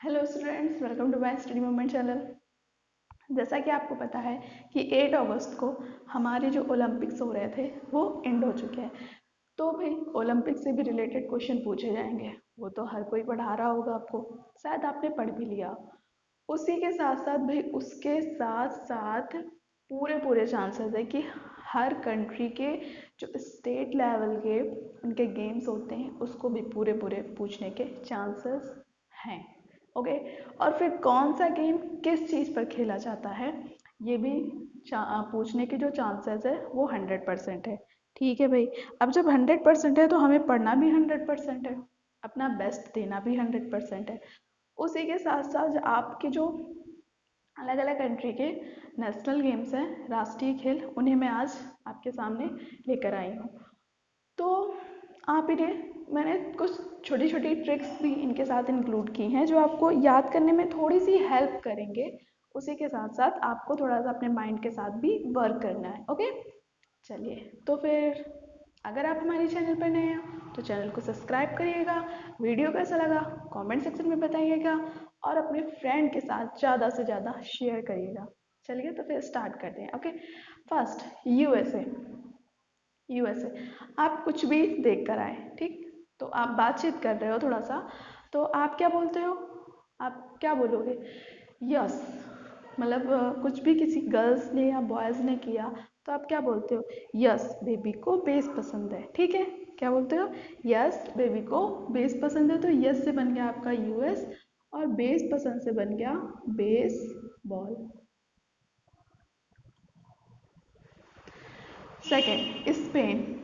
Hello students, welcome to my study movement channel. जैसा कि आपको पता है कि 8 अगस्त को हमारे जो ओलंपिक्स हो रहे थे वो एंड हो चुके हैं। तो भाई ओलंपिक से भी रिलेटेड क्वेश्चन पूछे जाएंगे। वो तो हर कोई पढ़ा रहा होगा आपको, शायद आपने पढ़ भी लिया। उसी के साथ साथ भाई उसके साथ साथ पूरे पूरे चांसेस है कि हर कंट्री के जो स्टेट लेवल के उनके गेम्स होते हैं उसको भी पूरे पूरे पूछने के चांसेस हैं। ओके। और फिर कौन सा गेम किस चीज़ पर खेला जाता है ये भी पूछने के जो चांसेस है वो 100% है। ठीक है भाई। अब जब 100% है तो हमें पढ़ना भी 100% है, अपना बेस्ट देना भी 100% है। उसी के साथ साथ आपके जो अलग अलग कंट्री के नेशनल गेम्स हैं, राष्ट्रीय खेल, उन्हें मैं आज आपके सामने लेकर आई हूँ। तो आप इन्हें मैंने कुछ छोटी छोटी ट्रिक्स भी इनके साथ इंक्लूड की हैं जो आपको याद करने में थोड़ी सी हेल्प करेंगे। उसी के साथ साथ आपको थोड़ा सा अपने माइंड के साथ भी वर्क करना है। ओके, चलिए तो फिर अगर आप हमारे चैनल पर नए हैं तो चैनल को सब्सक्राइब करिएगा। वीडियो कैसा लगा कमेंट सेक्शन में बताइएगा और अपने फ्रेंड के साथ ज़्यादा से ज़्यादा शेयर करिएगा। चलिए तो फिर स्टार्ट करते हैं। Okay, first USA. यूएसए, आप कुछ भी देख कर आए, ठीक? तो आप बातचीत कर रहे हो थोड़ा सा, तो आप क्या बोलते हो? आप क्या बोलोगे? यस, मतलब कुछ भी किसी गर्ल्स ने या बॉयज़ ने किया तो आप क्या बोलते हो? यस बेबी को बेस पसंद है। ठीक है, क्या बोलते हो? यस बेबी को बेस पसंद है। तो यस से बन गया आपका यूएस और बेस पसंद से बन गया बेस बॉल। Second, Spain.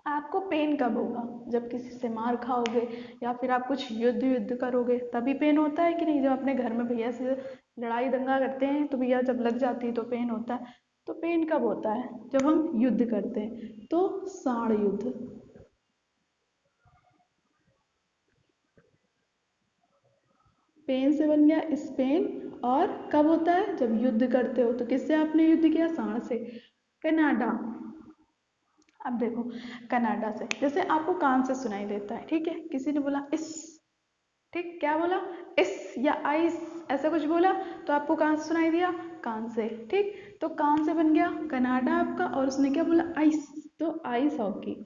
आपको पेन कब होगा? जब किसी से मार खाओगे या फिर आप कुछ युद्ध युद्ध करोगे तभी पेन होता है कि नहीं? जब अपने घर में भैया से लड़ाई दंगा करते हैं तो भैया जब लग जाती है तो पेन होता है। तो पेन कब होता है? जब हम युद्ध करते हैं। तो साण युद्ध। पेन से बन गया स्पेन। और कब होता है? जब युद्ध करते हो। तो किससे आपने युद्ध किया? साण से। कनाडा। अब देखो, कनाडा से जैसे आपको कान से सुनाई देता है, ठीक है? किसी ने बोला इस, ठीक, क्या बोला? इस या आइस, ऐसा कुछ बोला तो आपको कहाँ से सुनाई दिया? कान से, ठीक? तो कान से बन गया कनाडा आपका। और उसने क्या बोला? आइस। तो आइस हॉकी।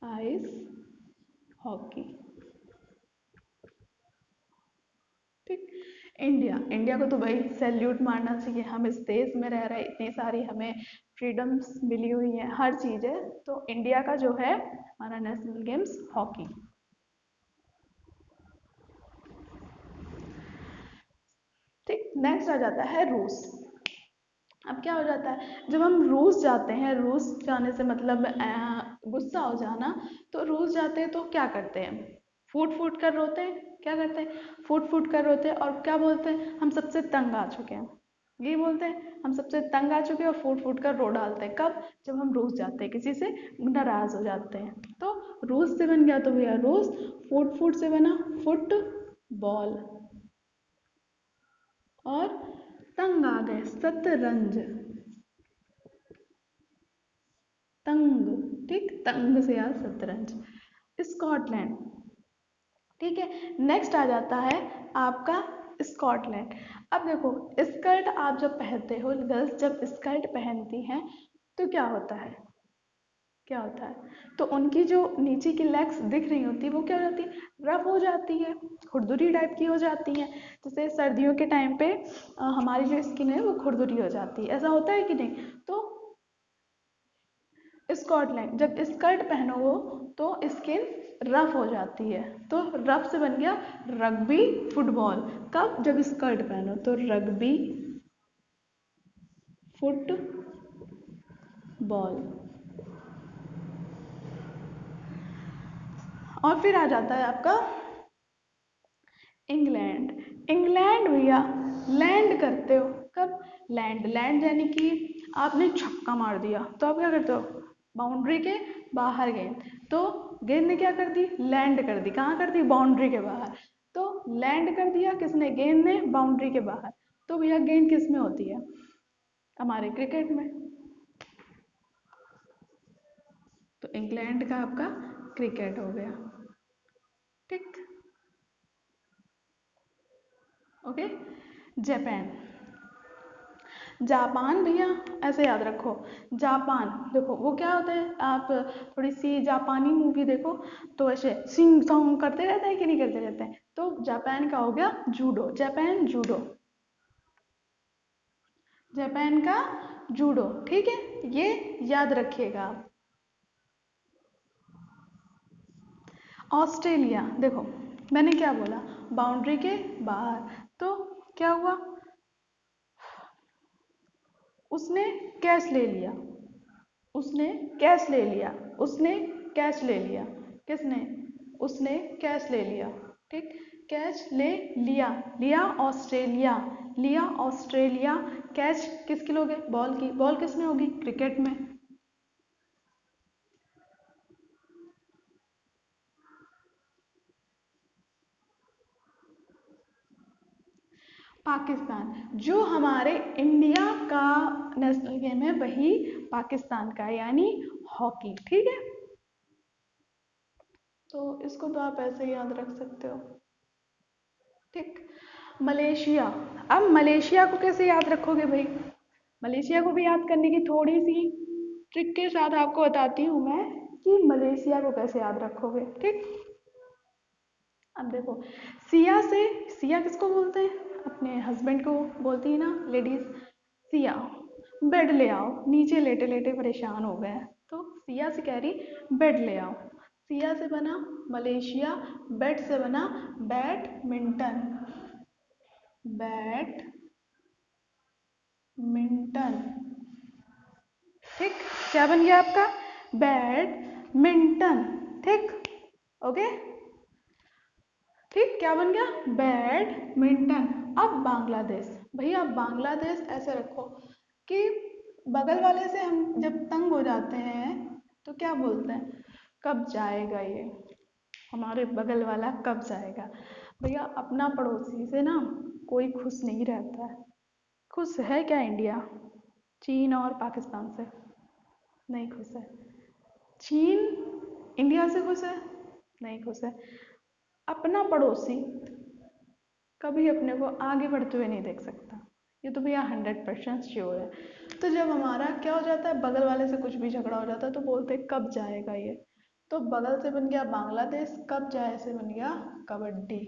Ice hockey. ठीक। इंडिया, इंडिया को तो भाई सैल्यूट मारना चाहिए। हम इस देश में रह रहे हैं, इतनी सारी हमें फ्रीडम्स मिली हुई है, हर चीज़ है। तो इंडिया का जो है हमारा नेशनल गेम्स हॉकी। ठीक, नेक्स्ट आ जाता है रूस। अब क्या हो जाता है जब हम रूस जाते हैं? रूस जाने से मतलब गुस्सा हो जाना। तो रूस जाते हैं तो क्या करते हैं? फूट फूट कर रोते हैं। क्या करते हैं? फूट फूट कर रोते हैं और क्या बोलते हैं? हम सबसे तंग आ चुके हैं। ये बोलते हैं हम सबसे तंग आ चुके हैं और फूट फूट कर रो डालते हैं। कब? जब हम रूस जाते हैं, किसी से नाराज हो जाते हैं। तो रूस से बन गया तो भैया रूस। फूट फूट से बना फुट बॉल। और तंग आ गए शतरंज। तंग, ठीक, तंग से यार शतरंज। स्कॉटलैंड। ठीक है, नेक्स्ट आ जाता है आपका स्कॉटलैंड। अब देखो, स्कर्ट आप जब पहनते हो, गर्ल्स जब स्कर्ट पहनती हैं तो क्या होता है? क्या होता है? तो उनकी जो नीचे की लेग्स दिख रही होती है वो क्या हो जाती है? रफ हो जाती है, खुरदुरी टाइप की हो जाती है। जैसे सर्दियों के टाइम पे हमारी जो स्किन है वो खुरदुरी हो जाती है, ऐसा होता है कि नहीं? तो स्कॉटलैंड जब स्कर्ट पहनो हो तो स्किन रफ हो जाती है। तो रफ से बन गया रग्बी फुटबॉल। कब? जब स्कर्ट पहनो। तो रग्बी फुटबॉल। और फिर आ जाता है आपका इंग्लैंड। इंग्लैंड भैया लैंड करते हो। कब? लैंड, लैंड यानी कि आपने छक्का मार दिया तो आप क्या करते हो? बाउंड्री के बाहर गेंद। तो गेंद ने क्या कर दी? लैंड कर दी। कहाँ कर दी? बाउंड्री के बाहर। तो लैंड कर दिया किसने? गेंद ने, बाउंड्री के बाहर। तो भैया गेंद किस में होती है? हमारे क्रिकेट में। तो इंग्लैंड का आपका क्रिकेट हो गया। ठीक। ओके। जापान, जापान भैया ऐसे याद रखो। जापान देखो वो क्या होता है, आप थोड़ी सी जापानी मूवी देखो तो ऐसे सिंग सॉन्ग करते रहते हैं कि नहीं करते रहते हैं। तो जापान का हो गया जूडो, जापान जूडो, जापान का जूडो, ठीक है, ये याद रखिएगा आप। ऑस्ट्रेलिया देखो मैंने क्या बोला, बाउंड्री के बाहर, तो क्या हुआ, उसने कैश ले लिया, उसने कैश ले लिया, उसने कैश ले लिया, किसने, उसने कैश ले लिया, ठीक, कैच ले लिया, लिया ऑस्ट्रेलिया, लिया ऑस्ट्रेलिया, कैच किसकी लोगे, बॉल की, बॉल किस में होगी, क्रिकेट में। पाकिस्तान, जो हमारे इंडिया का नेशनल गेम है वही पाकिस्तान का है, यानी हॉकी, ठीक है। तो इसको तो आप ऐसे ही याद रख सकते हो, ठीक। मलेशिया, अब मलेशिया को कैसे याद रखोगे भाई, मलेशिया को भी याद करने की थोड़ी सी ट्रिक के साथ आपको बताती हूँ मैं कि मलेशिया को कैसे याद रखोगे, ठीक। अब देखो, सिया से, सिया किसको बोलते हैं, अपने हस्बैंड को बोलती है ना लेडीज, सिया बेड ले आओ, नीचे लेटे लेटे परेशान हो गए हैं, तो सिया से कह रही बेड ले आओ, सिया से बना मलेशिया, बेड से बना बैडमिंटन, बैडमिंटन, ठीक, क्या बन गया आपका, बैडमिंटन, ठीक, ओके, ठीक, क्या बन गया, बैडमिंटन। अब बांग्लादेश, भैया बांग्लादेश ऐसे रखो कि बगल वाले से हम जब तंग हो जाते हैं तो क्या बोलते हैं, कब जाएगा ये, हमारे बगल वाला कब जाएगा। भैया अपना पड़ोसी से ना कोई खुश नहीं रहता है, खुश है क्या इंडिया चीन और पाकिस्तान से, नहीं खुश है। चीन इंडिया से खुश है, नहीं खुश है। अपना पड़ोसी कभी अपने को आगे बढ़ते हुए नहीं देख सकता, ये तो भैया 100% श्योर है। तो जब हमारा क्या हो जाता है, बगल वाले से कुछ भी झगड़ा हो जाता है तो बोलते हैं कब जाएगा ये, तो बगल से बन गया बांग्लादेश, कब जाए से बन गया कबड्डी,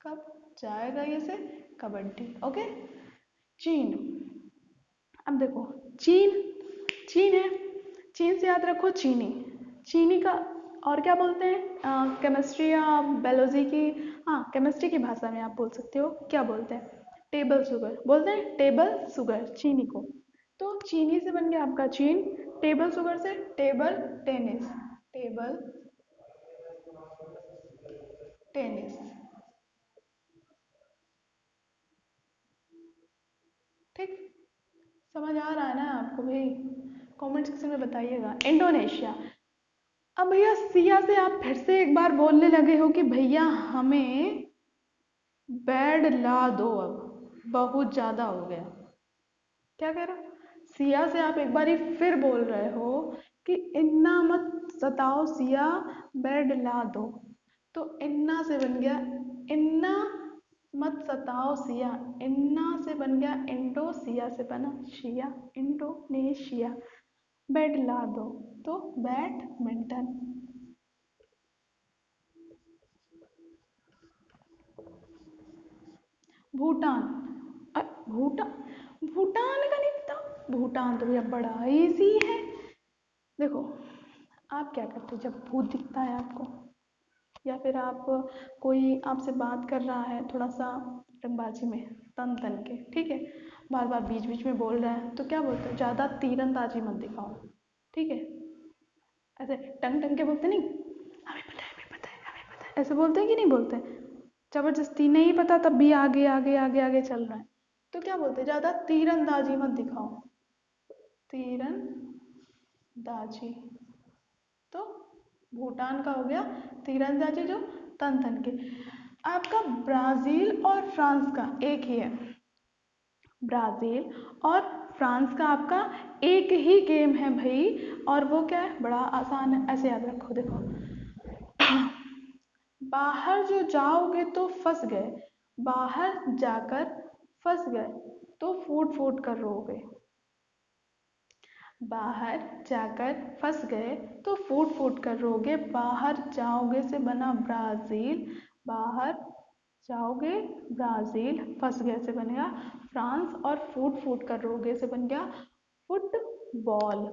कब जाएगा ये से कबड्डी, ओके। चीन, अब देखो चीन, चीन है, चीन से याद रखो चीनी, चीनी का और क्या बोलते हैं, केमिस्ट्री या बायोलॉजी की, हाँ केमिस्ट्री की भाषा में आप बोल सकते हो, क्या बोलते हैं, टेबल शुगर बोलते हैं, टेबल शुगर चीनी को, तो चीनी से बन गया आपका चीन, टेबल शुगर से टेबल टेनिस, टेबल टेनिस, ठीक, समझ आ रहा है ना आपको भाई, कमेंट सेक्शन में बताइएगा। इंडोनेशिया, अब भैया सिया से आप फिर से एक बार बोलने लगे हो कि भैया हमें बेड ला दो, अब बहुत ज़्यादा हो गया, क्या कह रहा, सिया से आप एक बार ही फिर बोल रहे हो कि इन्ना मत सताओ सिया, बेड ला दो, तो इन्ना से बन गया इन्ना मत सताओ सिया, इन्ना से बन गया इंडो, सिया से बना शिया, इंडोनेशिया, बेड ला दो, तो बैडमिंटन। भूटान, भूटान, भूटान का नहीं पता, भूटान तो भैया बड़ा इजी है। देखो आप क्या करते हो जब भूत दिखता है आपको, या फिर आप कोई आपसे बात कर रहा है थोड़ा सा टंगबाजी में, तन तन के, ठीक है, बार बार बीच बीच में बोल रहा है, तो क्या बोलते हो, ज़्यादा तीरंदाजी मत दिखाओ, ठीक है, ऐसे टंग टंग के बोलते नहीं, हमें पता है, हमें पता है, हमें पता है, ऐसे बोलते हैं कि नहीं बोलते, जबरदस्ती नहीं पता तब भी आगे आगे आगे आगे चल रहा है, तो क्या बोलते हैं, ज़्यादा तीरंदाजी मत दिखाओ, तीरंदाजी, तो भूटान का हो गया तीरंदाजी, जो तन तन के। आपका ब्राज़ील और फ्रांस का एक ही है, ब्राज़ील और फ्रांस का आपका एक ही गेम है भाई, और वो क्या है, बड़ा आसान है, ऐसे याद रखो, देखो बाहर जो जाओगे तो फंस गए, बाहर जाकर फंस गए तो फूट फूट कर रोगे। बाहर जाकर फंस गए तो फूट फूट कर रोगे। बाहर जाओगे से बना ब्राज़ील, बाहर जाओगे ब्राज़ील, फंस गए से बनेगा फ्रांस, और फूट फूट कर रोगे से बन गया फुटबॉल।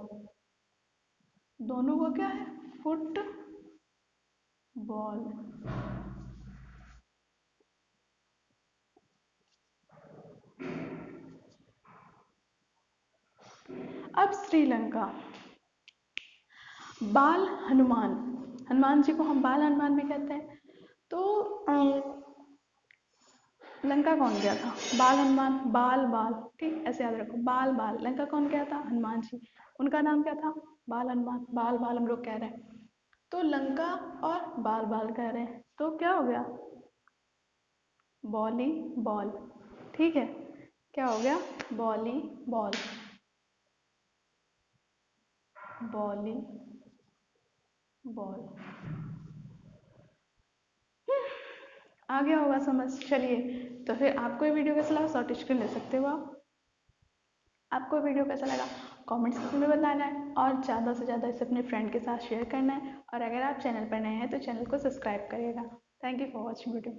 दोनों को क्या है? फुटबॉल। अब श्रीलंका। बाल हनुमान, हनुमान जी को हम बाल हनुमान भी कहते हैं। तो लंका कौन गया था? बाल हनुमान, बाल बाल, ठीक ऐसे याद रखो, बाल बाल। लंका कौन गया था? हनुमान जी। उनका नाम क्या था? बाल हनुमान। बाल बाल हम लोग कह रहे हैं, तो लंका और बाल बाल कह रहे हैं, तो क्या हो गया? Volley ball. ठीक है, क्या हो गया? Volley ball, volley ball. आ गया होगा समझ। चलिए, तो फिर आपको ये वीडियो कैसा लगा? शॉर्ट स्क्रीन ले सकते हो आप। आपको वीडियो कैसा लगा कमेंट सेक्शन में बताना है, और ज़्यादा से ज़्यादा इसे अपने फ्रेंड के साथ शेयर करना है। और अगर आप चैनल पर नए हैं तो चैनल को सब्सक्राइब करिएगा। Thank you for watching video.